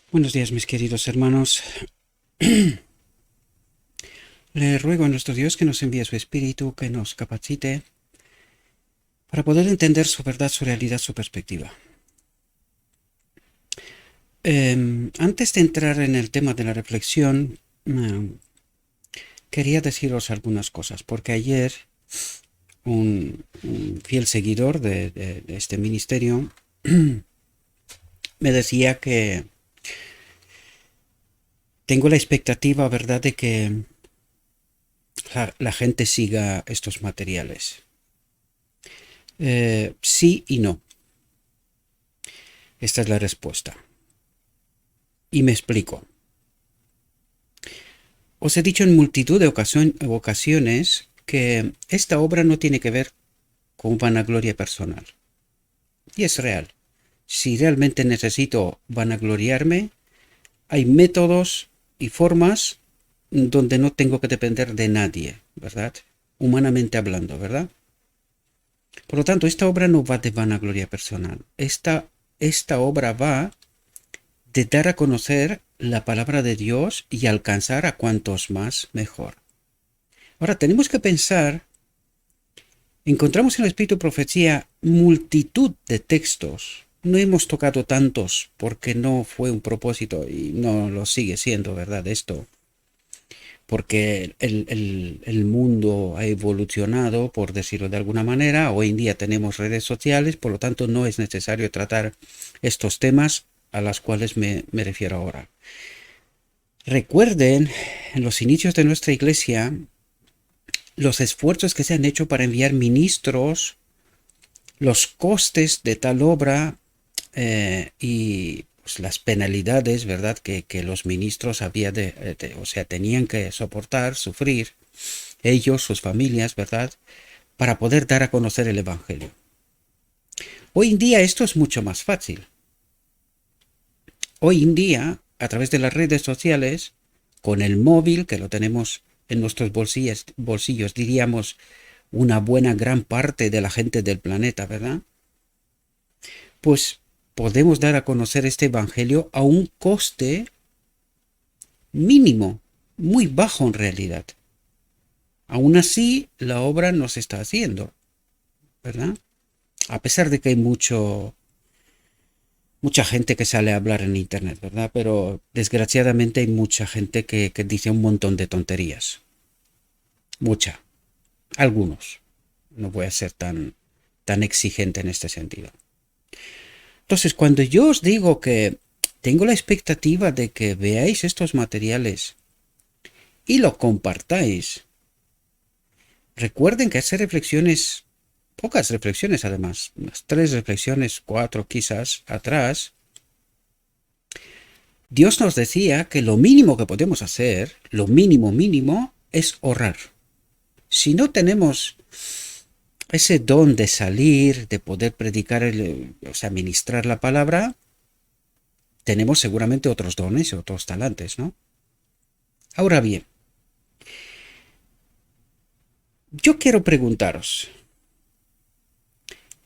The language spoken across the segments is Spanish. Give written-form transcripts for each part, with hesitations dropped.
Buenos días, mis queridos hermanos. Le ruego a nuestro Dios que nos envíe su Espíritu, que nos capacite para poder entender su verdad, su realidad, su perspectiva. Antes de entrar en el tema de la reflexión, quería deciros algunas cosas, porque ayer un fiel seguidor de este ministerio me decía que tengo la expectativa, ¿verdad?, de que la gente siga estos materiales. Sí y no. Esta es la respuesta. Y me explico. Os he dicho en multitud de ocasiones que esta obra no tiene que ver con vanagloria personal. Y es real. Si realmente necesito vanagloriarme, hay métodos y formas donde no tengo que depender de nadie, ¿verdad? Humanamente hablando, ¿verdad? Por lo tanto, esta obra no va de vanagloria personal. Esta obra va de dar a conocer la palabra de Dios y alcanzar a cuantos más mejor. Ahora tenemos que pensar, encontramos en el Espíritu Profecía multitud de textos. No hemos tocado tantos porque no fue un propósito y no lo sigue siendo, ¿verdad? Esto, porque el mundo ha evolucionado, por decirlo de alguna manera. Hoy en día tenemos redes sociales, por lo tanto no es necesario tratar estos temas a los cuales me refiero ahora. Recuerden, en los inicios de nuestra iglesia, los esfuerzos que se han hecho para enviar ministros, los costes de tal obra y pues, las penalidades, ¿verdad?, que los ministros tenían que soportar, sufrir, ellos, sus familias, ¿verdad?, para poder dar a conocer el Evangelio. Hoy en día esto es mucho más fácil. Hoy en día, a través de las redes sociales, con el móvil, que lo tenemos en nuestros bolsillos, diríamos, una buena gran parte de la gente del planeta, ¿verdad? Pues podemos dar a conocer este Evangelio a un coste mínimo, muy bajo en realidad. Aún así, la obra no se está haciendo, ¿verdad? A pesar de que hay mucha gente que sale a hablar en internet, ¿verdad? Pero desgraciadamente hay mucha gente que dice un montón de tonterías. Mucha. Algunos. No voy a ser tan exigente en este sentido. Entonces, cuando yo os digo que tengo la expectativa de que veáis estos materiales y lo compartáis, recuerden que hacer reflexiones, pocas reflexiones además, unas 3 reflexiones, 4 quizás atrás, Dios nos decía que lo mínimo que podemos hacer, lo mínimo, es orar. Si no tenemos ese don de salir, de poder predicar, ministrar la palabra, tenemos seguramente otros dones, otros talantes, ¿no? Ahora bien, yo quiero preguntaros,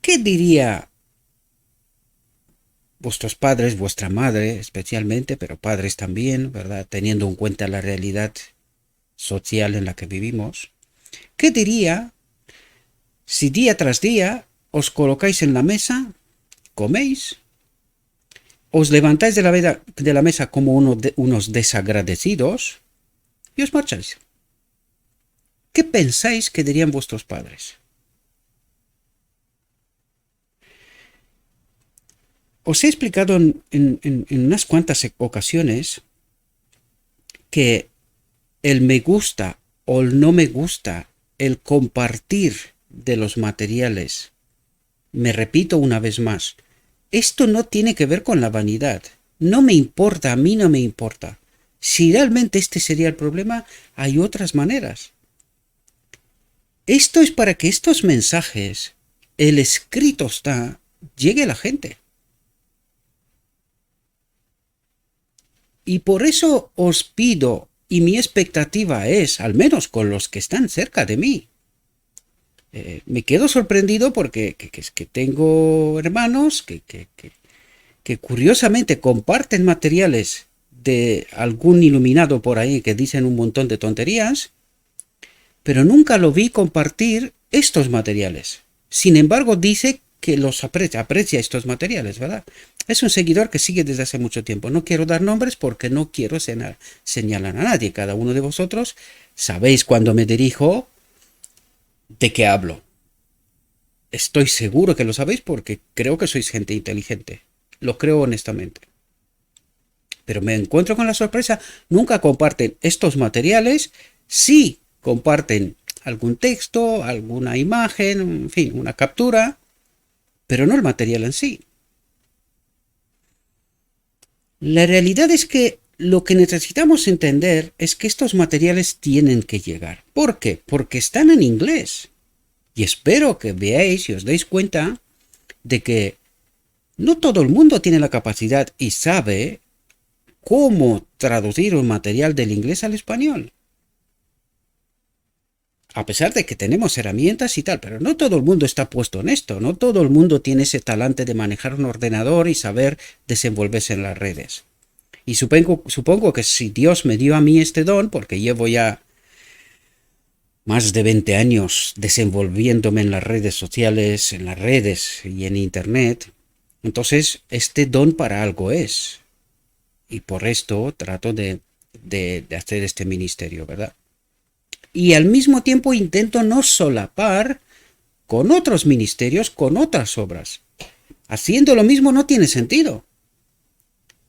¿qué diría vuestros padres, vuestra madre especialmente, pero padres también, ¿verdad? Teniendo en cuenta la realidad social en la que vivimos? ¿Qué diría si día tras día os colocáis en la mesa, coméis, os levantáis de la mesa como unos desagradecidos y os marcháis? ¿Qué pensáis que dirían vuestros padres? Os he explicado en unas cuantas ocasiones que el me gusta o el no me gusta, el compartir de los materiales, me repito una vez más, esto no tiene que ver con la vanidad. No me importa, a mí no me importa. Si realmente este sería el problema, hay otras maneras. Esto es para que estos mensajes, el escrito está, llegue a la gente. Y por eso os pido, y mi expectativa es, al menos con los que están cerca de mí, me quedo sorprendido porque que tengo hermanos que curiosamente comparten materiales de algún iluminado por ahí que dicen un montón de tonterías, pero nunca lo vi compartir estos materiales. Sin embargo, dice que los aprecia estos materiales, ¿verdad? Es un seguidor que sigue desde hace mucho tiempo. No quiero dar nombres porque no quiero señalar a nadie. Cada uno de vosotros sabéis cuando me dirijo de qué hablo. Estoy seguro que lo sabéis porque creo que sois gente inteligente. Lo creo honestamente. Pero me encuentro con la sorpresa, nunca comparten estos materiales, sí comparten algún texto, alguna imagen, en fin, una captura, pero no el material en sí. La realidad es que lo que necesitamos entender es que estos materiales tienen que llegar. ¿Por qué? Porque están en inglés. Y espero que veáis y os deis cuenta de que no todo el mundo tiene la capacidad y sabe cómo traducir un material del inglés al español. A pesar de que tenemos herramientas y tal, pero no todo el mundo está puesto en esto, no todo el mundo tiene ese talante de manejar un ordenador y saber desenvolverse en las redes. Y supongo que si Dios me dio a mí este don, porque llevo ya más de 20 años desenvolviéndome en las redes sociales, en las redes y en internet, entonces este don para algo es. Y por esto trato de hacer este ministerio, ¿verdad? Y al mismo tiempo intento no solapar con otros ministerios, con otras obras. Haciendo lo mismo no tiene sentido.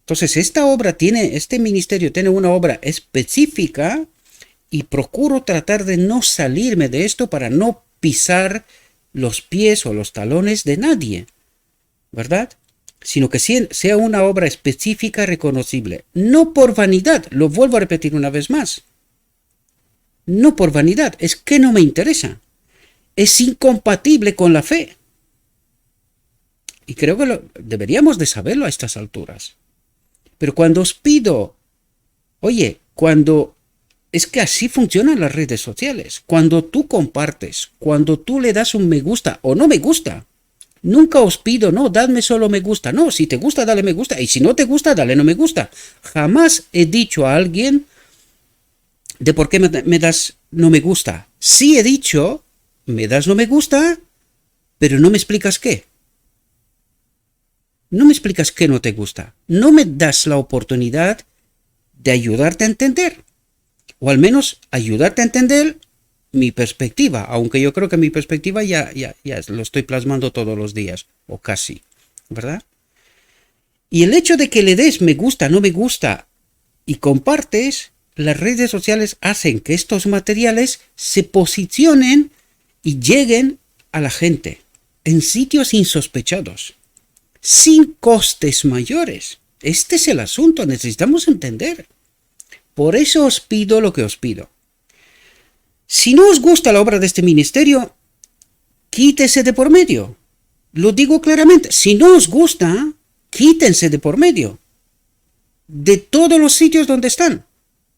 Entonces este ministerio tiene una obra específica y procuro tratar de no salirme de esto para no pisar los pies o los talones de nadie, ¿verdad? Sino que sea una obra específica reconocible. No por vanidad, lo vuelvo a repetir una vez más. No por vanidad, es que no me interesa. Es incompatible con la fe. Y creo que deberíamos de saberlo a estas alturas. Pero cuando os pido, oye, es que así funcionan las redes sociales. Cuando tú compartes, cuando tú le das un me gusta o no me gusta, nunca os pido, no, dadme solo me gusta. No, si te gusta, dale me gusta. Y si no te gusta, dale no me gusta. Jamás he dicho a alguien de por qué me das no me gusta. Sí he dicho, me das no me gusta, pero no me explicas qué. No me explicas qué no te gusta. No me das la oportunidad de ayudarte a entender. O al menos ayudarte a entender mi perspectiva. Aunque yo creo que mi perspectiva ya lo estoy plasmando todos los días. O casi. ¿Verdad? Y el hecho de que le des me gusta, no me gusta y compartes, las redes sociales hacen que estos materiales se posicionen y lleguen a la gente en sitios insospechados, sin costes mayores. Este es el asunto, necesitamos entender. Por eso os pido lo que os pido. Si no os gusta la obra de este ministerio, quítese de por medio. Lo digo claramente, si no os gusta, quítense de por medio. De todos los sitios donde están.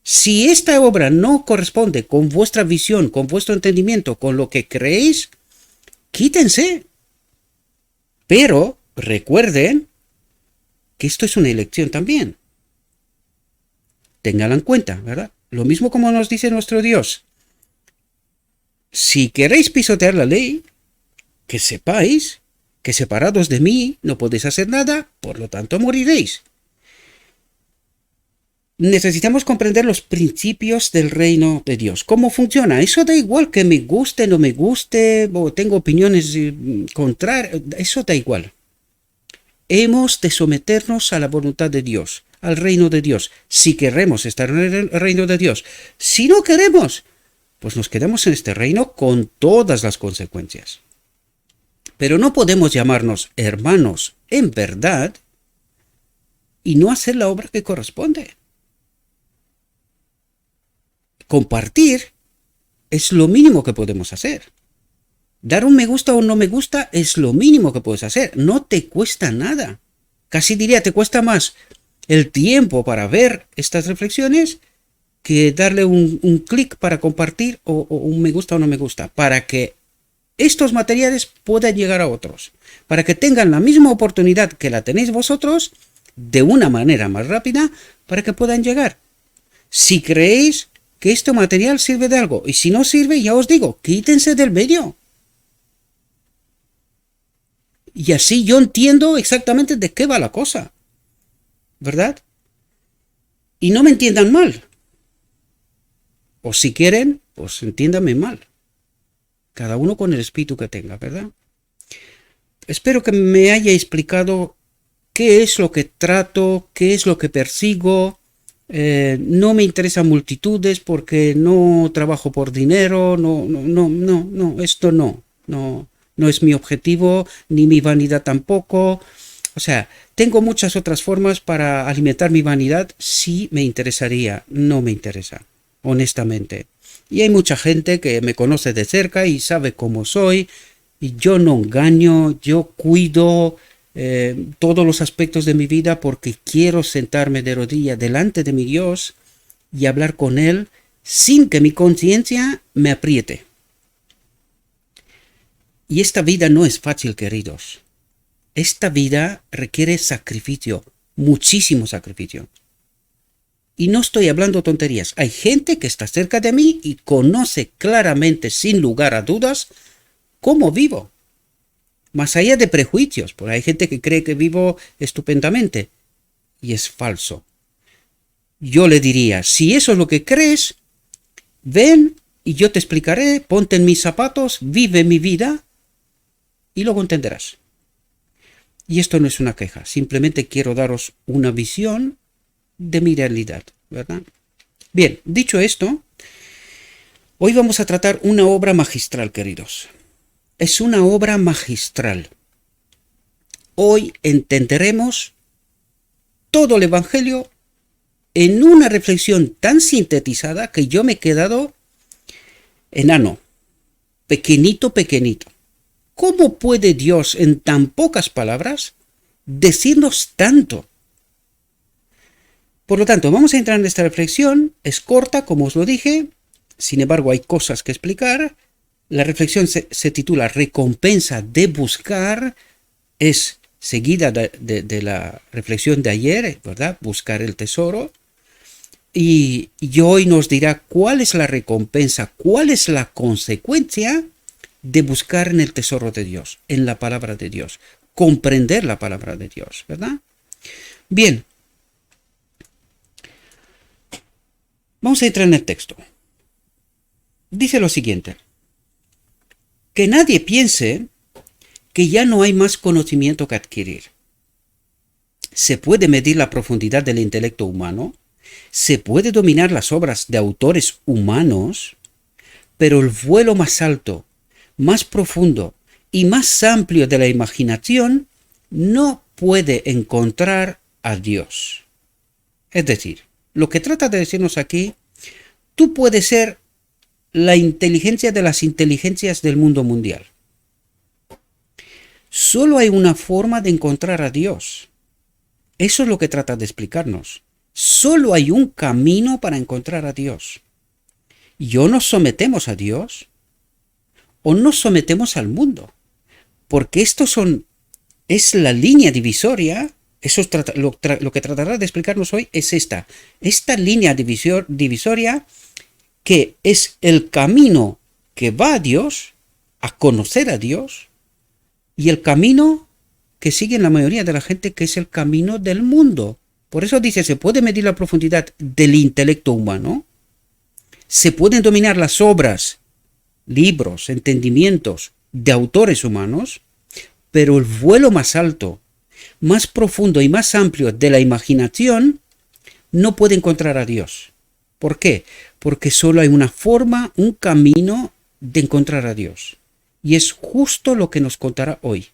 Si esta obra no corresponde con vuestra visión, con vuestro entendimiento, con lo que creéis, quítense. Pero recuerden que esto es una elección también. Ténganlo en cuenta, ¿verdad? Lo mismo como nos dice nuestro Dios. Si queréis pisotear la ley, que sepáis que separados de mí no podéis hacer nada, por lo tanto moriréis. Necesitamos comprender los principios del reino de Dios. ¿Cómo funciona? Eso da igual que me guste, no me guste, o tengo opiniones contrarias. Eso da igual. Hemos de someternos a la voluntad de Dios, al reino de Dios, si queremos estar en el reino de Dios. Si no queremos, pues nos quedamos en este reino con todas las consecuencias. Pero no podemos llamarnos hermanos en verdad y no hacer la obra que corresponde. Compartir es lo mínimo que podemos hacer. Dar un me gusta o un no me gusta es lo mínimo que puedes hacer. No te cuesta nada. Casi diría, te cuesta más el tiempo para ver estas reflexiones que darle un clic para compartir o un me gusta o no me gusta. Para que estos materiales puedan llegar a otros, para que tengan la misma oportunidad que la tenéis vosotros, de una manera más rápida, para que puedan llegar. Si creéis que este material sirve de algo, y si no sirve, ya os digo, quítense del medio. Y así yo entiendo exactamente de qué va la cosa, ¿verdad? Y no me entiendan mal. O si quieren, pues entiéndanme mal. Cada uno con el espíritu que tenga, ¿verdad? Espero que me haya explicado qué es lo que trato, qué es lo que persigo. No me interesan multitudes porque no trabajo por dinero. No, esto no es mi objetivo, ni mi vanidad tampoco. O sea, tengo muchas otras formas para alimentar mi vanidad si me interesaría. No me interesa, honestamente. Y hay mucha gente que me conoce de cerca y sabe cómo soy. Y yo no engaño, yo cuido todos los aspectos de mi vida porque quiero sentarme de rodillas delante de mi Dios y hablar con Él sin que mi conciencia me apriete. Y esta vida no es fácil, queridos. Esta vida requiere sacrificio, muchísimo sacrificio. Y no estoy hablando tonterías. Hay gente que está cerca de mí y conoce claramente, sin lugar a dudas, cómo vivo. Más allá de prejuicios, porque hay gente que cree que vivo estupendamente. Y es falso. Yo le diría, si eso es lo que crees, ven y yo te explicaré, ponte en mis zapatos, vive mi vida y luego entenderás. Y esto no es una queja, simplemente quiero daros una visión de mi realidad, ¿verdad? Bien, dicho esto, hoy vamos a tratar una obra magistral, queridos. Es una obra magistral. Hoy entenderemos todo el Evangelio en una reflexión tan sintetizada que yo me he quedado enano, pequeñito. ¿Cómo puede Dios en tan pocas palabras decirnos tanto? Por lo tanto, vamos a entrar en esta reflexión. Es corta, como os lo dije. Sin embargo, hay cosas que explicar. La reflexión se titula Recompensa de buscar. Es seguida de la reflexión de ayer, ¿verdad? Buscar el tesoro. Y hoy nos dirá cuál es la recompensa, cuál es la consecuencia de buscar en el tesoro de Dios, en la palabra de Dios. Comprender la palabra de Dios, ¿verdad? Bien. Vamos a entrar en el texto. Dice lo siguiente. Que nadie piense que ya no hay más conocimiento que adquirir. Se puede medir la profundidad del intelecto humano, se puede dominar las obras de autores humanos, pero el vuelo más alto, más profundo y más amplio de la imaginación no puede encontrar a Dios. Es decir, lo que trata de decirnos aquí, tú puedes ser la inteligencia de las inteligencias del mundo mundial. Solo hay una forma de encontrar a Dios. Eso es lo que trata de explicarnos. Solo hay un camino para encontrar a Dios. Y o nos sometemos a Dios o nos sometemos al mundo. Porque es la línea divisoria. Eso es lo que tratará de explicarnos hoy es esta línea divisoria que es el camino que va a Dios, a conocer a Dios, y el camino que sigue la mayoría de la gente, que es el camino del mundo. Por eso dice, se puede medir la profundidad del intelecto humano, se pueden dominar las obras, libros, entendimientos de autores humanos, pero el vuelo más alto, más profundo y más amplio de la imaginación no puede encontrar a Dios. ¿Por qué? Porque solo hay una forma, un camino de encontrar a Dios. Y es justo lo que nos contará hoy.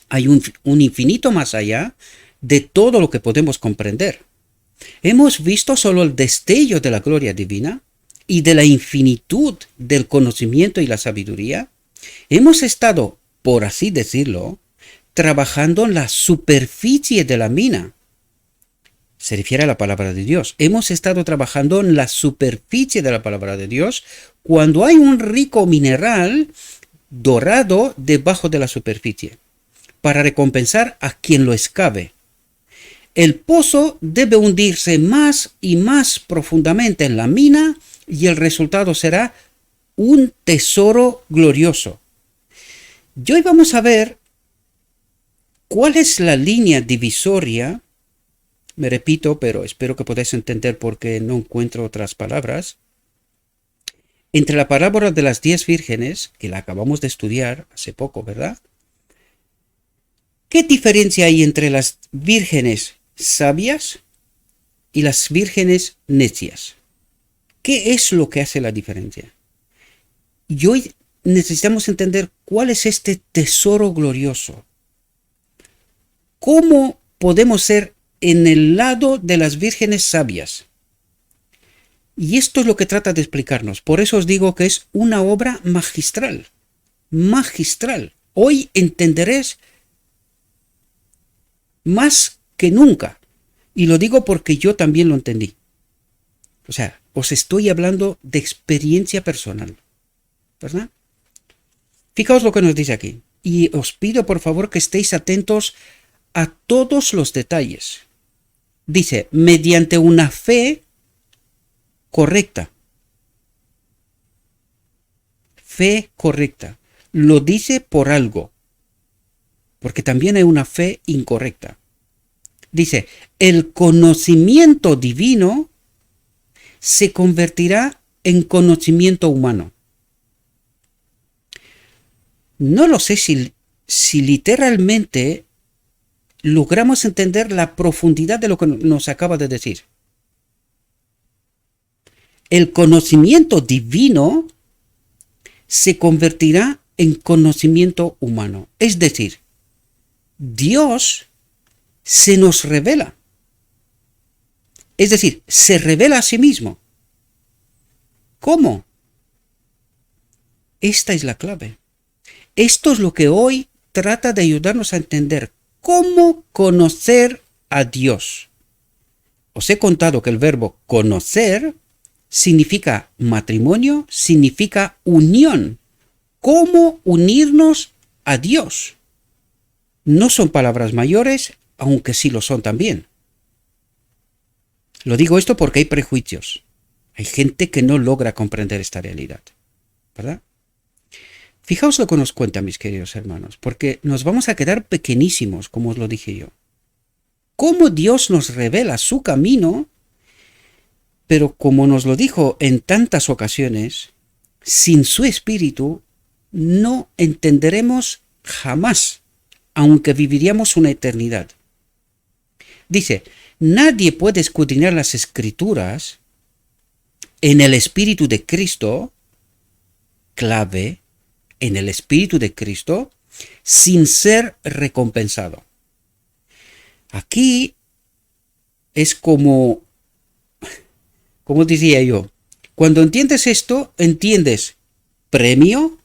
Hay un infinito más allá de todo lo que podemos comprender. Hemos visto solo el destello de la gloria divina y de la infinitud del conocimiento y la sabiduría. Hemos estado, por así decirlo, trabajando en la superficie de la mina. Se refiere a la palabra de Dios. Hemos estado trabajando en la superficie de la palabra de Dios. Cuando hay un rico mineral dorado debajo de la superficie, para recompensar a quien lo excave. El pozo debe hundirse más y más profundamente en la mina y el resultado será un tesoro glorioso. Y hoy vamos a ver cuál es la línea divisoria, me repito, pero espero que podáis entender porque no encuentro otras palabras, entre la parábola de las 10 vírgenes, que la acabamos de estudiar hace poco, ¿verdad? ¿Qué diferencia hay entre las vírgenes sabias y las vírgenes necias? ¿Qué es lo que hace la diferencia? Y hoy necesitamos entender cuál es este tesoro glorioso. ¿Cómo podemos ser en el lado de las vírgenes sabias? Y esto es lo que trata de explicarnos. Por eso os digo que es una obra magistral. Magistral. Hoy entenderéis más que nunca. Y lo digo porque yo también lo entendí. O sea, os estoy hablando de experiencia personal. ¿Verdad? Fijaos lo que nos dice aquí. Y os pido por favor que estéis atentos a todos los detalles. Dice, mediante una fe correcta. Fe correcta. Lo dice por algo. Porque también hay una fe incorrecta. Dice, el conocimiento divino se convertirá en conocimiento humano. No lo sé si literalmente logramos entender la profundidad de lo que nos acaba de decir. El conocimiento divino se convertirá en conocimiento humano. Es decir, Dios se nos revela. Es decir, se revela a sí mismo. ¿Cómo? Esta es la clave. Esto es lo que hoy trata de ayudarnos a entender cómo conocer a Dios. Os he contado que el verbo conocer significa matrimonio, significa unión. ¿Cómo unirnos a Dios? No son palabras mayores, aunque sí lo son también. Lo digo esto porque hay prejuicios. Hay gente que no logra comprender esta realidad, ¿verdad? Fijaos lo que nos cuenta, mis queridos hermanos, porque nos vamos a quedar pequeñísimos, como os lo dije yo. Cómo Dios nos revela su camino, pero como nos lo dijo en tantas ocasiones, sin su espíritu no entenderemos jamás, aunque viviríamos una eternidad. Dice, nadie puede escudriñar las escrituras en el espíritu de Cristo, clave, en el espíritu de Cristo, sin ser recompensado. Aquí es como decía yo, cuando entiendes esto, entiendes premio,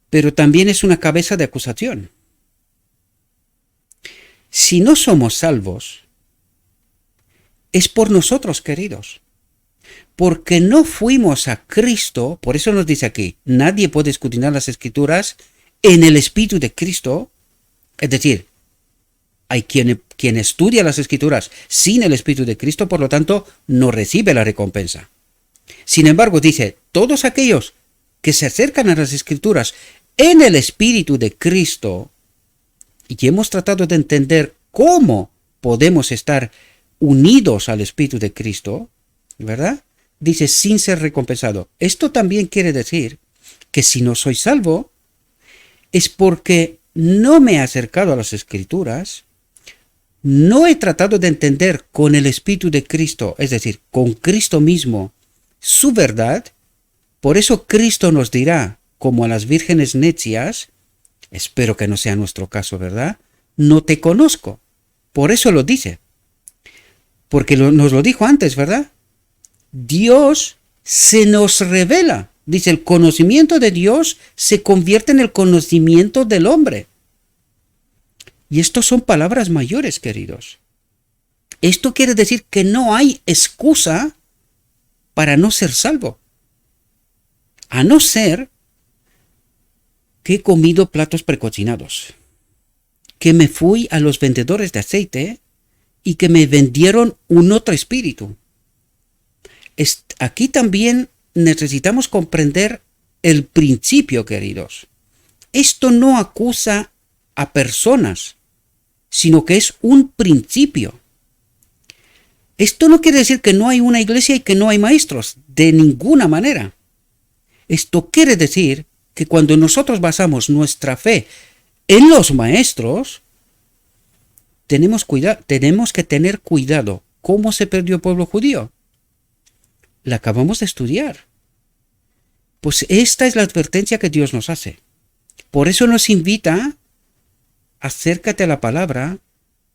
pero también es una cabeza de acusación. Si no somos salvos, es por nosotros, queridos. Porque no fuimos a Cristo, por eso nos dice aquí, nadie puede escudriñar las escrituras en el espíritu de Cristo. Es decir, hay quien estudia las escrituras sin el espíritu de Cristo, por lo tanto, no recibe la recompensa. Sin embargo, dice, todos aquellos que se acercan a las escrituras en el espíritu de Cristo, y hemos tratado de entender cómo podemos estar unidos al espíritu de Cristo, ¿verdad? Dice, sin ser recompensado. Esto también quiere decir que si no soy salvo, es porque no me he acercado a las escrituras, no he tratado de entender con el espíritu de Cristo, es decir, con Cristo mismo, su verdad. Por eso Cristo nos dirá, como a las vírgenes necias, espero que no sea nuestro caso, ¿verdad? No te conozco. Por eso lo dice. Porque nos lo dijo antes, ¿verdad? Dios se nos revela. Dice, el conocimiento de Dios se convierte en el conocimiento del hombre. Y esto son palabras mayores, queridos. Esto quiere decir que no hay excusa para no ser salvo. A no ser que he comido platos precocinados, que me fui a los vendedores de aceite y que me vendieron un otro espíritu. Aquí también necesitamos comprender el principio, queridos. Esto no acusa a personas, sino que es un principio. Esto no quiere decir que no hay una iglesia y que no hay maestros, de ninguna manera. Esto quiere decir que cuando nosotros basamos nuestra fe en los maestros, tenemos que tener cuidado. ¿Cómo se perdió el pueblo judío? La acabamos de estudiar. Pues esta es la advertencia que Dios nos hace. Por eso nos invita, acércate a la palabra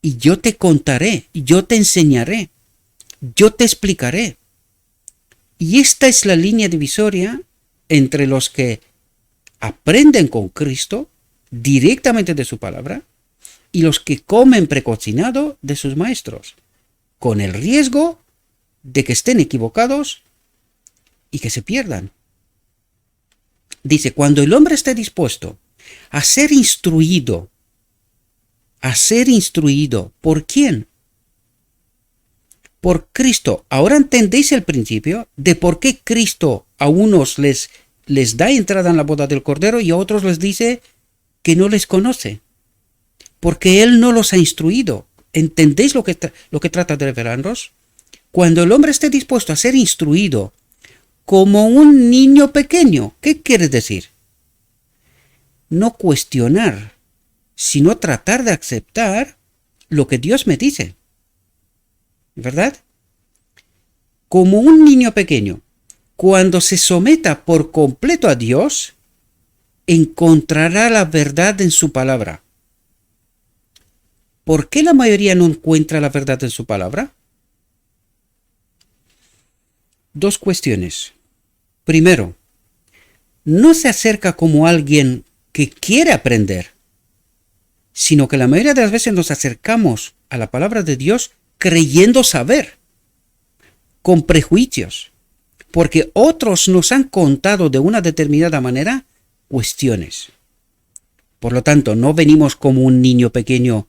y yo te contaré, yo te enseñaré, yo te explicaré. Y esta es la línea divisoria entre los que aprenden con Cristo directamente de su palabra y los que comen precocinado de sus maestros, con el riesgo de que estén equivocados y que se pierdan. Dice, cuando el hombre esté dispuesto a ser instruido, ¿por quién? Por Cristo. Ahora entendéis el principio de por qué Cristo a unos les da entrada en la boda del Cordero y a otros les dice que no les conoce. Porque Él no los ha instruido. ¿Entendéis lo que trata de revelarnos? Cuando el hombre esté dispuesto a ser instruido como un niño pequeño, ¿qué quiere decir? No cuestionar, sino tratar de aceptar lo que Dios me dice. ¿Verdad? Como un niño pequeño, cuando se someta por completo a Dios, encontrará la verdad en su palabra. ¿Por qué la mayoría no encuentra la verdad en su palabra? Dos cuestiones. Primero, no se acerca como alguien que quiere aprender, sino que la mayoría de las veces nos acercamos a la palabra de Dios creyendo saber, con prejuicios, porque otros nos han contado de una determinada manera cuestiones. Por lo tanto, no venimos como un niño pequeño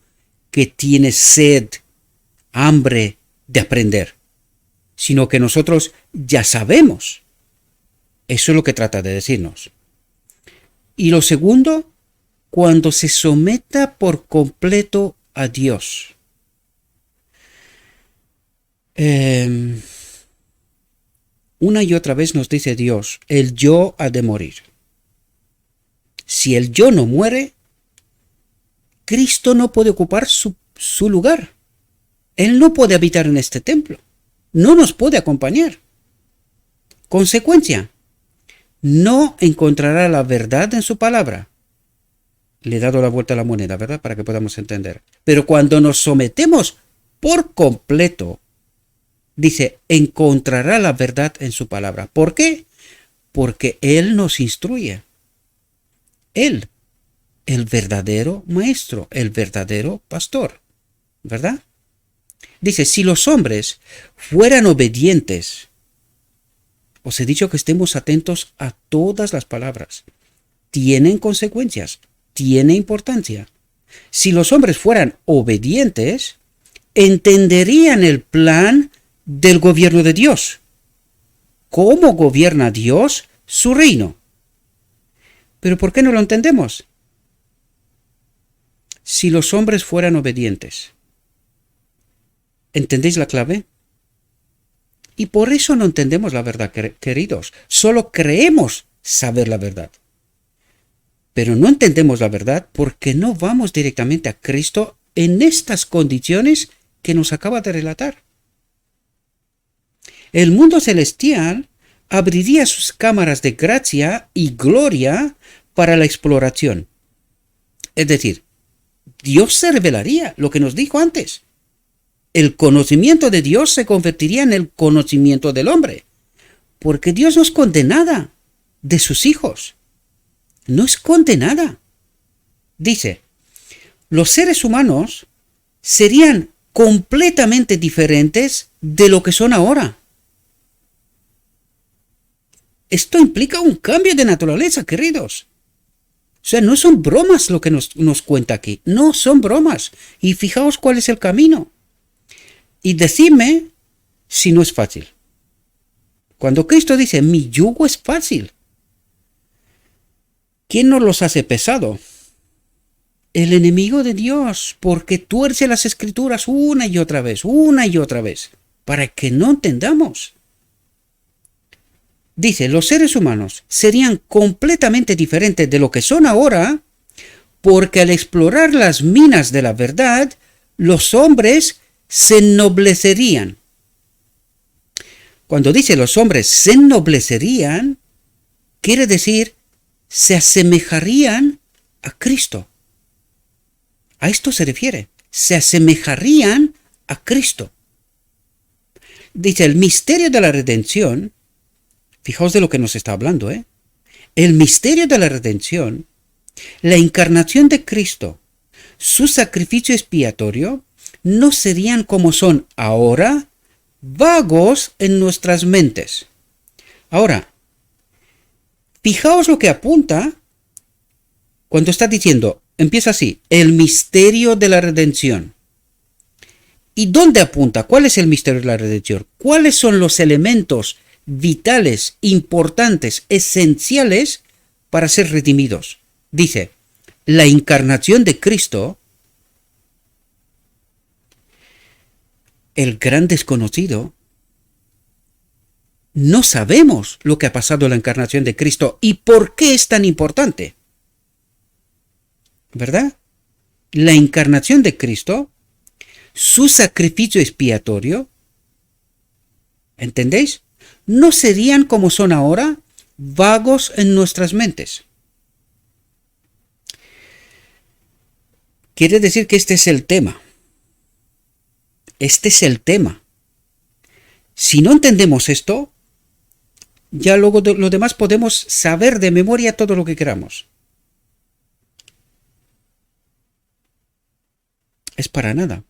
que tiene sed, hambre de aprender, sino que nosotros ya sabemos. Eso es lo que trata de decirnos. Y lo segundo, cuando se someta por completo a Dios. Una y otra vez nos dice Dios, el yo ha de morir. Si el yo no muere, Cristo no puede ocupar su lugar. Él no puede habitar en este templo. No nos puede acompañar. Consecuencia, no encontrará la verdad en su palabra. Le he dado la vuelta a la moneda, ¿verdad? Para que podamos entender. Pero cuando nos sometemos por completo, dice, encontrará la verdad en su palabra. ¿Por qué? Porque Él nos instruye. Él, el verdadero maestro, el verdadero pastor, ¿verdad? Dice, si los hombres fueran obedientes, os he dicho que estemos atentos a todas las palabras. Tienen consecuencias, tiene importancia. Si los hombres fueran obedientes, entenderían el plan del gobierno de Dios. ¿Cómo gobierna Dios su reino? ¿Pero por qué no lo entendemos? Si los hombres fueran obedientes. ¿Entendéis la clave? Y por eso no entendemos la verdad, queridos. Solo creemos saber la verdad. Pero no entendemos la verdad porque no vamos directamente a Cristo en estas condiciones que nos acaba de relatar. El mundo celestial abriría sus cámaras de gracia y gloria para la exploración. Es decir, Dios se revelaría, lo que nos dijo antes. El conocimiento de Dios se convertiría en el conocimiento del hombre, porque Dios no esconde nada de sus hijos. No esconde nada. Dice, los seres humanos serían completamente diferentes de lo que son ahora. Esto implica un cambio de naturaleza, queridos. sea, no son bromas lo que nos cuenta aquí. No son bromas. Y fijaos cuál es el camino. Y decidme si no es fácil. Cuando Cristo dice, mi yugo es fácil, ¿quién nos los hace pesado? El enemigo de Dios, porque tuerce las escrituras una y otra vez, para que no entendamos. Dice, los seres humanos serían completamente diferentes de lo que son ahora, porque al explorar las minas de la verdad, los hombres se ennoblecerían. Cuando dice los hombres se ennoblecerían, quiere decir se asemejarían a Cristo. A esto se refiere, se asemejarían a Cristo. Dice, el misterio de la redención, fijaos de lo que nos está hablando, el misterio de la redención, la encarnación de Cristo, su sacrificio expiatorio, no serían como son ahora, vagos en nuestras mentes. Ahora, fijaos lo que apunta cuando está diciendo, empieza así, el misterio de la redención. ¿Y dónde apunta? ¿Cuál es el misterio de la redención? ¿Cuáles son los elementos vitales, importantes, esenciales para ser redimidos? Dice, la encarnación de Cristo, el gran desconocido. No sabemos lo que ha pasado en la encarnación de Cristo y por qué es tan importante. ¿Verdad? La encarnación de Cristo, su sacrificio expiatorio, ¿entendéis? No serían como son ahora, vagos en nuestras mentes. Quiere decir que este es el tema. Este es el tema. Si no entendemos esto, ya luego de lo demás podemos saber de memoria todo lo que queramos. Es para nada,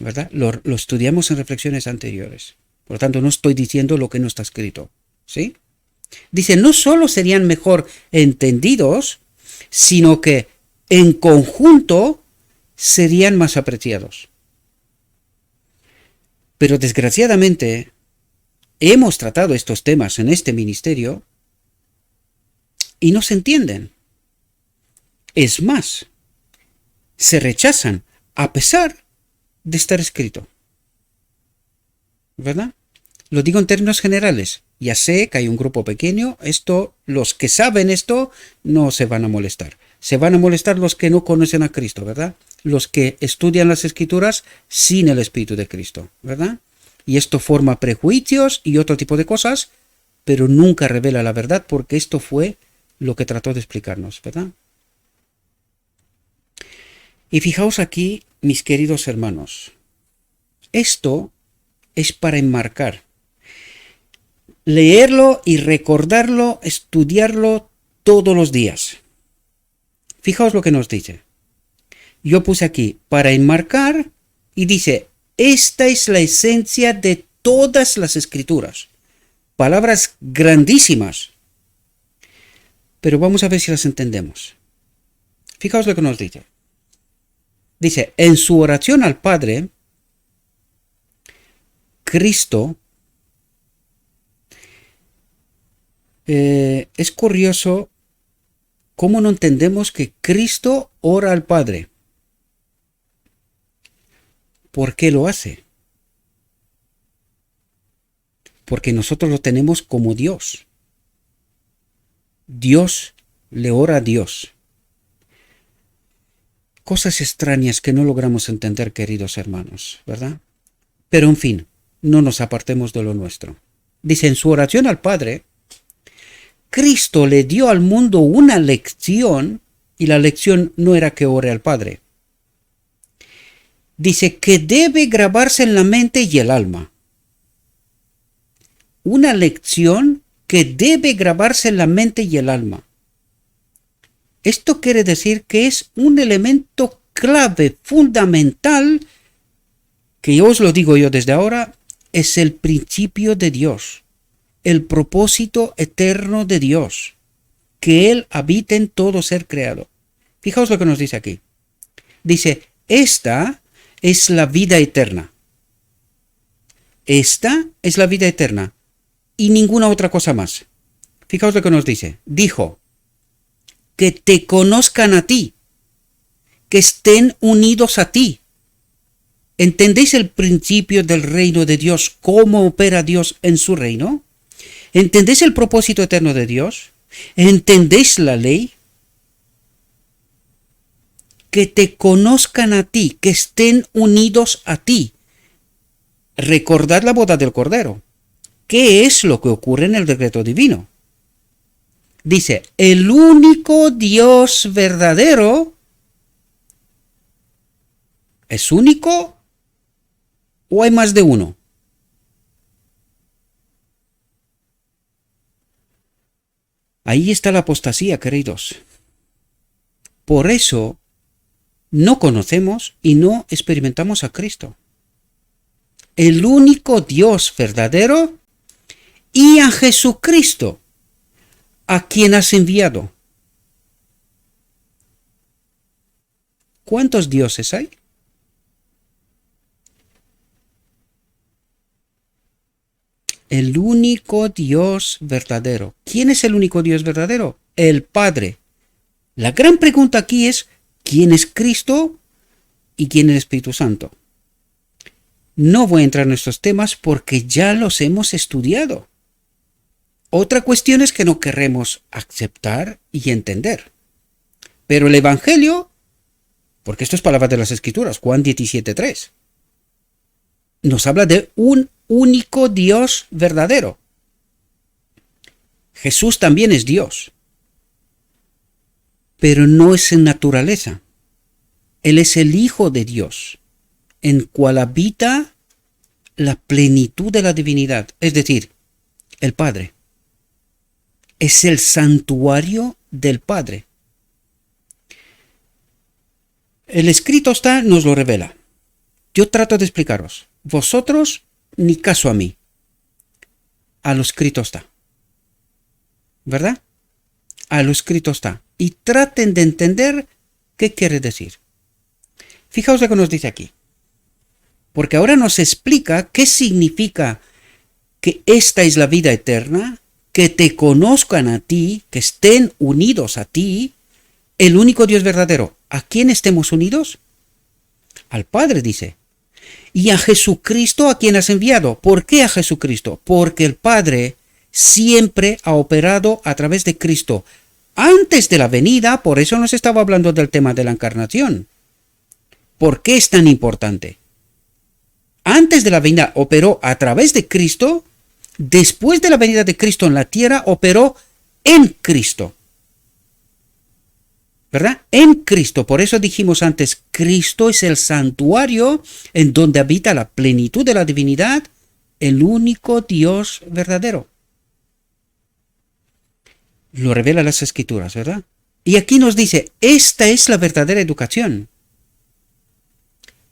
¿verdad? Lo estudiamos en reflexiones anteriores. Por lo tanto, no estoy diciendo lo que no está escrito, ¿sí? Dice, no solo serían mejor entendidos, sino que en conjunto serían más apreciados. Pero desgraciadamente, hemos tratado estos temas en este ministerio y no se entienden. Es más, se rechazan a pesar de estar escrito. ¿Verdad? Lo digo en términos generales. Ya sé que hay un grupo pequeño. Los que saben esto no se van a molestar. Se van a molestar los que no conocen a Cristo, ¿verdad? Los que estudian las Escrituras sin el Espíritu de Cristo, ¿verdad? Y esto forma prejuicios y otro tipo de cosas, pero nunca revela la verdad porque esto fue lo que trató de explicarnos, ¿verdad? Y fijaos aquí, mis queridos hermanos, esto es para enmarcar. Leerlo y recordarlo, estudiarlo todos los días. Fijaos lo que nos dice. Yo puse aquí, para enmarcar, y dice, esta es la esencia de todas las Escrituras. Palabras grandísimas. Pero vamos a ver si las entendemos. Fijaos lo que nos dice. Dice, en su oración al Padre, Cristo, es curioso cómo no entendemos que Cristo ora al Padre. ¿Por qué lo hace? Porque nosotros lo tenemos como Dios. Dios le ora a Dios. Cosas extrañas que no logramos entender, queridos hermanos, ¿verdad? Pero en fin, no nos apartemos de lo nuestro. Dice, en su oración al Padre, Cristo le dio al mundo una lección, y la lección no era que ore al Padre. Dice que debe grabarse en la mente y el alma. Una lección que debe grabarse en la mente y el alma. Esto quiere decir que es un elemento clave, fundamental, que os lo digo yo desde ahora, es el principio de Dios, el propósito eterno de Dios. que Él habita en todo ser creado. Fijaos lo que nos dice aquí. Dice, esta es la vida eterna. Esta es la vida eterna y ninguna otra cosa más. Fijaos lo que nos dice. Dijo, que te conozcan a ti, que estén unidos a ti. ¿Entendéis el principio del reino de Dios? ¿Cómo opera Dios en su reino? ¿Entendéis el propósito eterno de Dios? ¿Entendéis la ley? Que te conozcan a ti, que estén unidos a ti. Recordad la boda del Cordero. ¿Qué es lo que ocurre en el decreto divino? Dice, el único Dios verdadero es único o hay más de uno. Ahí está la apostasía, queridos. Por eso no conocemos y no experimentamos a Cristo. El único Dios verdadero y a Jesucristo, a quien has enviado. ¿Cuántos dioses hay? El único Dios verdadero. ¿Quién es el único Dios verdadero? El Padre. La gran pregunta aquí es, ¿quién es Cristo y quién es el Espíritu Santo? No voy a entrar en estos temas porque ya los hemos estudiado. Otra cuestión es que no queremos aceptar y entender. Pero el Evangelio, porque esto es palabra de las Escrituras, Juan 17:3, nos habla de un único Dios verdadero. Jesús también es Dios, pero no es en naturaleza. Él es el Hijo de Dios, en cual habita la plenitud de la divinidad, es decir, el Padre. Es el santuario del Padre. El escrito está, nos lo revela. Yo trato de explicaros. Vosotros, ni caso a mí. A lo escrito está. ¿Verdad? A lo escrito está. Y traten de entender qué quiere decir. Fijaos lo que nos dice aquí. Porque ahora nos explica qué significa que esta es la vida eterna, que te conozcan a ti, que estén unidos a ti, el único Dios verdadero. ¿A quién estemos unidos? Al Padre, dice. Y a Jesucristo, a quien has enviado. ¿Por qué a Jesucristo? Porque el Padre siempre ha operado a través de Cristo. Antes de la venida, por eso nos estaba hablando del tema de la encarnación. ¿Por qué es tan importante? Antes de la venida operó a través de Cristo. Después de la venida de Cristo en la tierra, operó en Cristo. ¿Verdad? En Cristo. Por eso dijimos antes, Cristo es el santuario en donde habita la plenitud de la divinidad, el único Dios verdadero. Lo revela las Escrituras, ¿verdad? Y aquí nos dice, esta es la verdadera educación.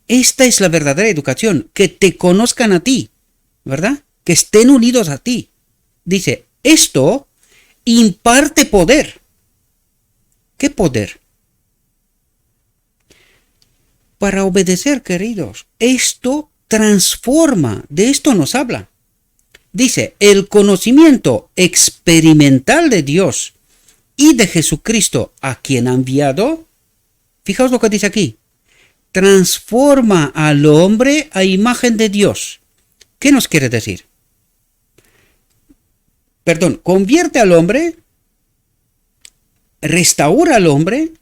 Esta es la verdadera educación, que te conozcan a ti, ¿verdad? Que estén unidos a ti. Dice, esto imparte poder. ¿Qué poder? Para obedecer, queridos. Esto transforma. De esto nos habla. Dice, el conocimiento experimental de Dios y de Jesucristo a quien ha enviado. Fijaos lo que dice aquí. Transforma al hombre a imagen de Dios. ¿Qué nos quiere decir? Convierte al hombre, restaura al hombre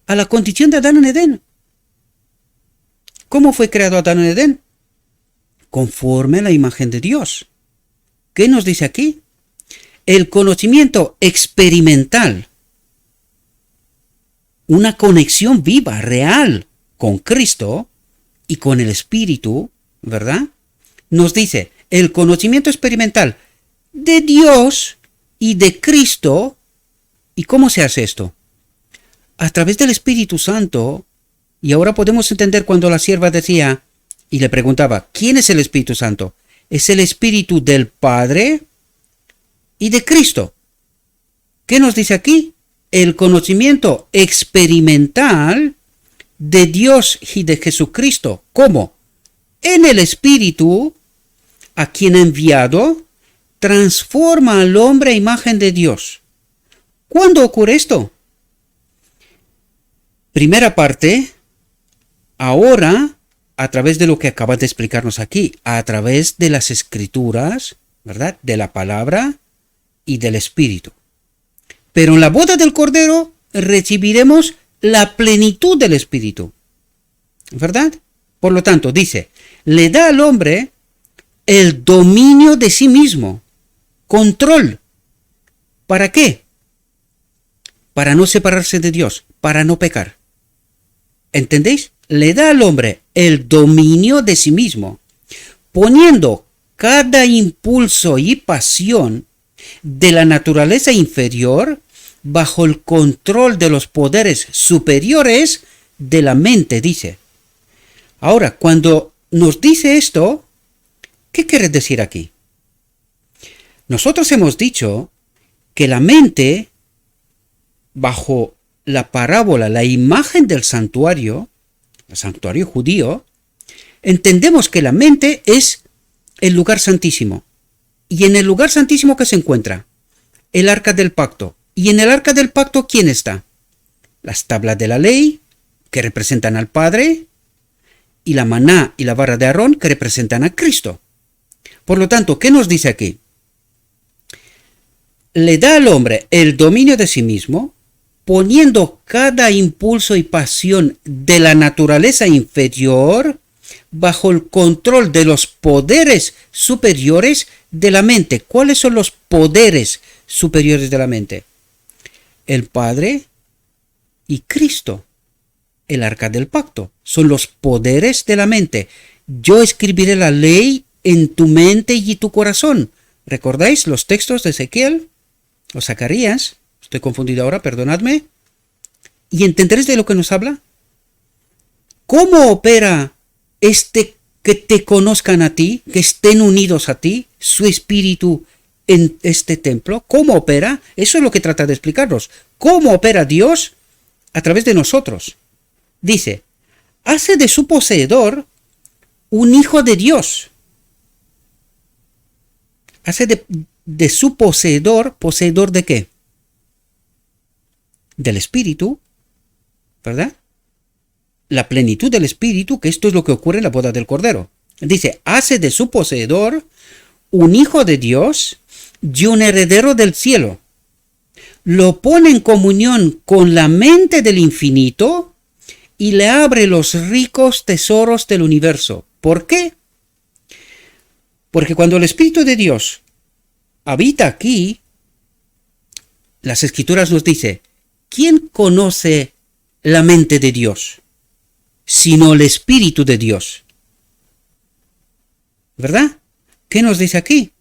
a la condición de Adán en Edén. ¿Cómo fue creado Adán en Edén? Conforme a la imagen de Dios. ¿Qué nos dice aquí? El conocimiento experimental, una conexión viva, real, con Cristo y con el Espíritu, ¿verdad? Nos dice el conocimiento experimental de Dios y de Cristo. ¿Y cómo se hace esto? A través del Espíritu Santo. Y ahora podemos entender cuando la sierva decía y le preguntaba, ¿quién es el Espíritu Santo? Es el Espíritu del Padre y de Cristo. ¿Qué nos dice aquí? El conocimiento experimental de Dios y de Jesucristo. ¿Cómo? En el Espíritu, a quien ha enviado, transforma al hombre a imagen de Dios. ¿Cuándo ocurre esto? Primera parte, ahora, a través de lo que acabas de explicarnos aquí, a través de las Escrituras, ¿verdad? De la palabra y del Espíritu. Pero en la boda del Cordero recibiremos la plenitud del Espíritu, ¿verdad? Por lo tanto, dice, le da al hombre el dominio de sí mismo, control. ¿Para qué? Para no separarse de Dios, para no pecar. ¿Entendéis? Le da al hombre el dominio de sí mismo, poniendo cada impulso y pasión de la naturaleza inferior bajo el control de los poderes superiores de la mente, dice. Ahora, cuando nos dice esto, ¿qué quiere decir aquí? Nosotros hemos dicho que la mente, bajo la parábola, la imagen del santuario, el santuario judío, entendemos que la mente es el lugar santísimo. Y en el lugar santísimo, ¿qué se encuentra? El arca del pacto. Y en el arca del pacto, ¿quién está? Las tablas de la ley, que representan al Padre, y la maná y la vara de Aarón, que representan a Cristo. Por lo tanto, ¿qué nos dice aquí? Le da al hombre el dominio de sí mismo, poniendo cada impulso y pasión de la naturaleza inferior bajo el control de los poderes superiores de la mente. ¿Cuáles son los poderes superiores de la mente? El Padre y Cristo, el arca del pacto, son los poderes de la mente. Yo escribiré la ley en tu mente y tu corazón. ¿Recordáis los textos de Ezequiel o Zacarías? Estoy confundido ahora, perdonadme. ¿Y entenderéis de lo que nos habla? ¿Cómo opera que te conozcan a ti, que estén unidos a ti, su espíritu en este templo? ¿Cómo opera? Eso es lo que trata de explicarnos. ¿Cómo opera Dios a través de nosotros? Dice, hace de su poseedor un hijo de Dios. Hace de su poseedor, ¿poseedor de qué? Del Espíritu, ¿verdad? La plenitud del Espíritu, que esto es lo que ocurre en la boda del Cordero. Dice, hace de su poseedor un hijo de Dios y un heredero del cielo. Lo pone en comunión con la mente del infinito y le abre los ricos tesoros del universo. ¿Por qué? Porque cuando el Espíritu de Dios habita aquí, las Escrituras nos dice, ¿quién conoce la mente de Dios? Sino el Espíritu de Dios. ¿Verdad? ¿Qué nos dice aquí?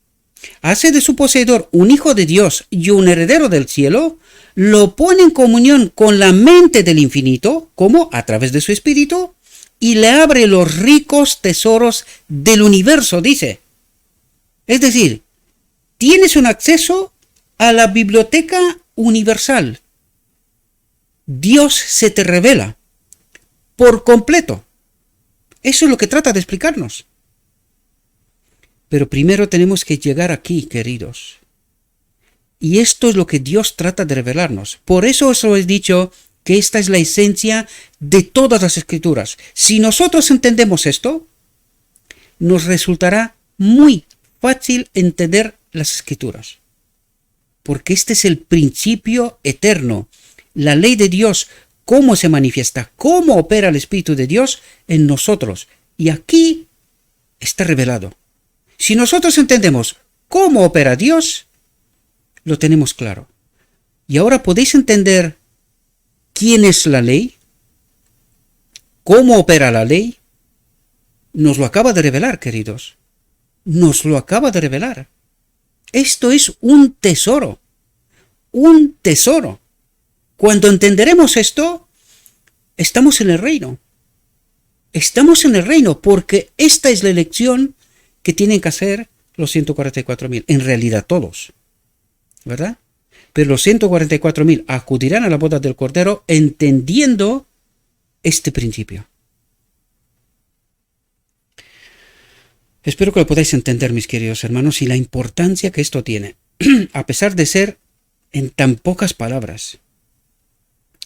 Hace de su poseedor un hijo de Dios y un heredero del cielo, lo pone en comunión con la mente del infinito, como a través de su Espíritu, y le abre los ricos tesoros del universo, dice. Es decir, tienes un acceso a la biblioteca universal. Dios se te revela por completo. Eso es lo que trata de explicarnos. Pero primero tenemos que llegar aquí, queridos. Y esto es lo que Dios trata de revelarnos. Por eso os he dicho que esta es la esencia de todas las Escrituras. Si nosotros entendemos esto, nos resultará muy fácil entender las Escrituras. Porque este es el principio eterno. La ley de Dios, cómo se manifiesta, cómo opera el Espíritu de Dios en nosotros. Y aquí está revelado. Si nosotros entendemos cómo opera Dios, lo tenemos claro. Y ahora podéis entender quién es la ley, cómo opera la ley. Nos lo acaba de revelar, queridos. Nos lo acaba de revelar. Esto es un tesoro. Un tesoro. Cuando entenderemos esto, estamos en el reino. Estamos en el reino porque esta es la elección que tienen que hacer los 144.000. En realidad todos. ¿Verdad? pero los 144.000 acudirán a la boda del Cordero entendiendo este principio. Espero que lo podáis entender, mis queridos hermanos, y la importancia que esto tiene, a pesar de ser en tan pocas palabras.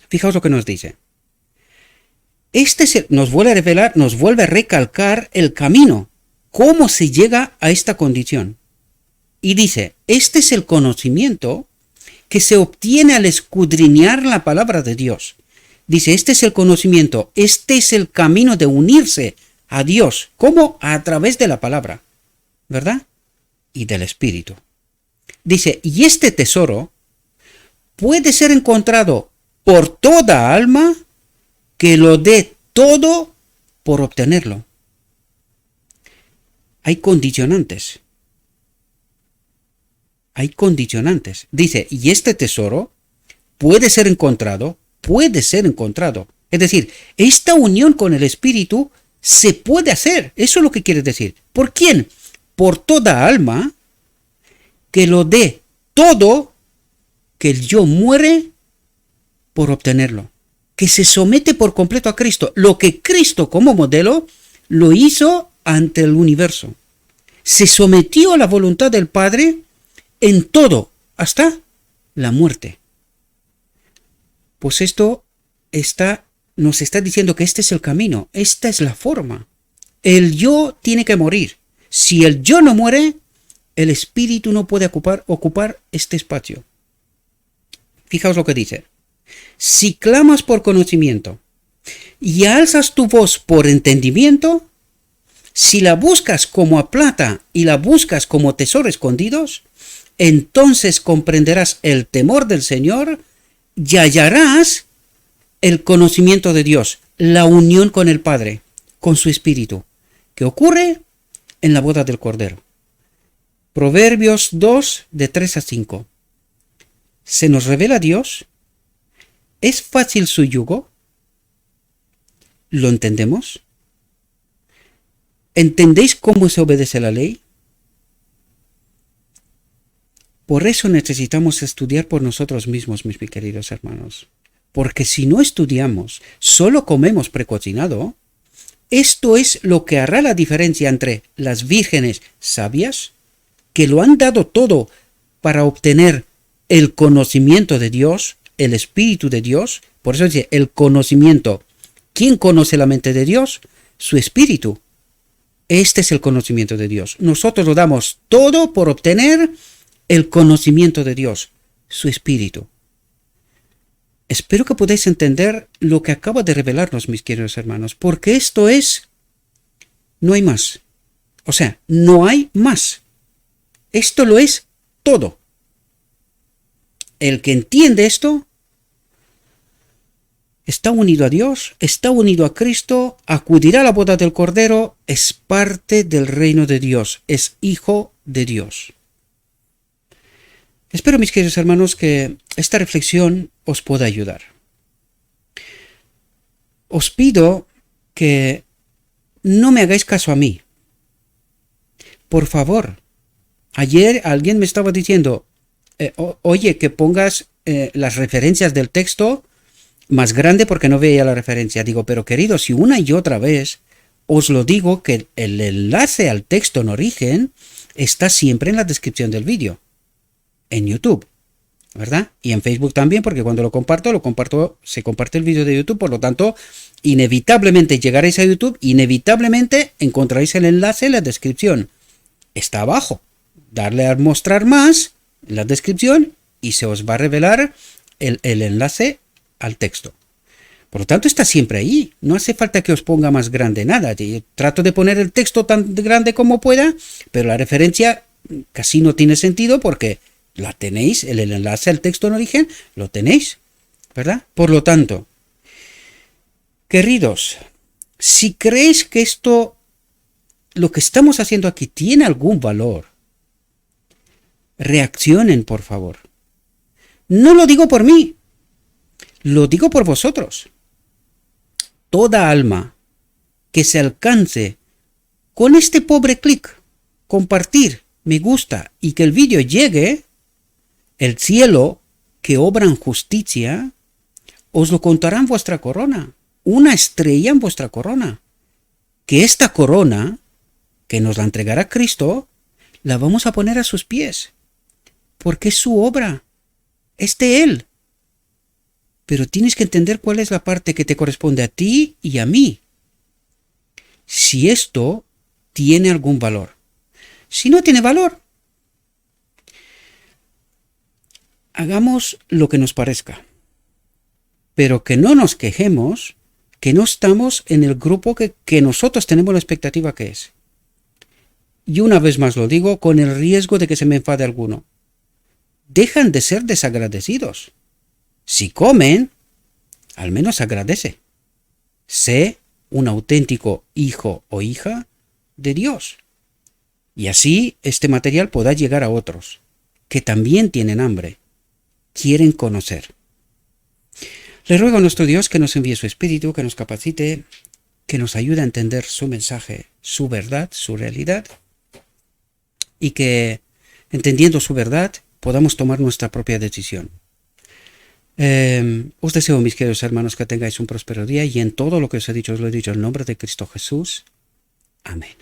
Fijaos lo que nos dice. Nos vuelve a revelar, nos vuelve a recalcar el camino, cómo se llega a esta condición. Y dice, este es el conocimiento que se obtiene al escudriñar la palabra de Dios. Dice, este es el conocimiento, este es el camino de unirse a Dios. ¿Cómo? A través de la palabra, ¿verdad? Y del Espíritu. Dice, y este tesoro puede ser encontrado por toda alma que lo dé todo por obtenerlo. Hay condicionantes. Hay condicionantes. Dice, y este tesoro puede ser encontrado. Es decir, esta unión con el Espíritu se puede hacer. Eso es lo que quiere decir. ¿Por quién? Por toda alma que lo dé todo, que el yo muere por obtenerlo. Que se somete por completo a Cristo. Lo que Cristo como modelo lo hizo ante el universo. Se sometió a la voluntad del Padre en todo, hasta la muerte. Pues esto nos está diciendo que este es el camino, esta es la forma. El yo tiene que morir. Si el yo no muere, el espíritu no puede ocupar este espacio. Fijaos lo que dice. Si clamas por conocimiento y alzas tu voz por entendimiento, si la buscas como a plata y la buscas como tesoro escondidos, entonces comprenderás el temor del Señor y hallarás el conocimiento de Dios, la unión con el Padre, con su Espíritu, que ocurre en la boda del Cordero. Proverbios 2, de 3 a 5. ¿Se nos revela Dios? ¿Es fácil su yugo? ¿Lo entendemos? ¿Entendéis cómo se obedece la ley? Por eso necesitamos estudiar por nosotros mismos, mis queridos hermanos. Porque si no estudiamos, solo comemos precocinado, esto es lo que hará la diferencia entre las vírgenes sabias, que lo han dado todo para obtener el conocimiento de Dios, el Espíritu de Dios. Por eso dice el conocimiento. ¿Quién conoce la mente de Dios? Su Espíritu. Este es el conocimiento de Dios. Nosotros lo damos todo por obtener el conocimiento de Dios, su Espíritu. Espero que podáis entender lo que acaba de revelarnos, mis queridos hermanos, porque esto es, no hay más. O sea, no hay más. Esto lo es todo. El que entiende esto está unido a Dios, está unido a Cristo, acudirá a la boda del Cordero, es parte del reino de Dios, es hijo de Dios. Espero, mis queridos hermanos, que esta reflexión os pueda ayudar. Os pido que no me hagáis caso a mí. Por favor, ayer alguien me estaba diciendo, oye, que pongas las referencias del texto más grande porque no veía la referencia. Digo, pero querido, si una y otra vez os lo digo que el enlace al texto en origen está siempre en la descripción del vídeo. En YouTube, ¿verdad? Y en Facebook también, porque cuando se comparte el vídeo de YouTube, por lo tanto, inevitablemente llegaréis a YouTube, inevitablemente encontraréis el enlace en la descripción. Está abajo. Darle a mostrar más en la descripción y se os va a revelar el enlace al texto. Por lo tanto, está siempre ahí. No hace falta que os ponga más grande nada. Yo trato de poner el texto tan grande como pueda, pero la referencia casi no tiene sentido porque la tenéis, el enlace al texto en origen, lo tenéis, ¿verdad? Por lo tanto, queridos, si creéis que lo que estamos haciendo aquí tiene algún valor, reaccionen, por favor. No lo digo por mí, lo digo por vosotros. Toda alma que se alcance con este pobre clic, compartir, me gusta y que el vídeo llegue, el cielo que obran justicia, os lo contarán vuestra corona, una estrella en vuestra corona. Que esta corona, que nos la entregará Cristo, la vamos a poner a sus pies, porque es su obra, es de Él. Pero tienes que entender cuál es la parte que te corresponde a ti y a mí. Si esto tiene algún valor. Si no tiene valor, hagamos lo que nos parezca. Pero que no nos quejemos, que no estamos en el grupo que nosotros tenemos la expectativa que es. Y una vez más lo digo, con el riesgo de que se me enfade alguno. Dejan de ser desagradecidos. Si comen, al menos agradece. Sé un auténtico hijo o hija de Dios. Y así este material podrá llegar a otros, que también tienen hambre, quieren conocer. Le ruego a nuestro Dios que nos envíe su Espíritu, que nos capacite, que nos ayude a entender su mensaje, su verdad, su realidad, y que, entendiendo su verdad, podamos tomar nuestra propia decisión. Os deseo, mis queridos hermanos, que tengáis un próspero día, y en todo lo que os he dicho, os lo he dicho en el nombre de Cristo Jesús. Amén.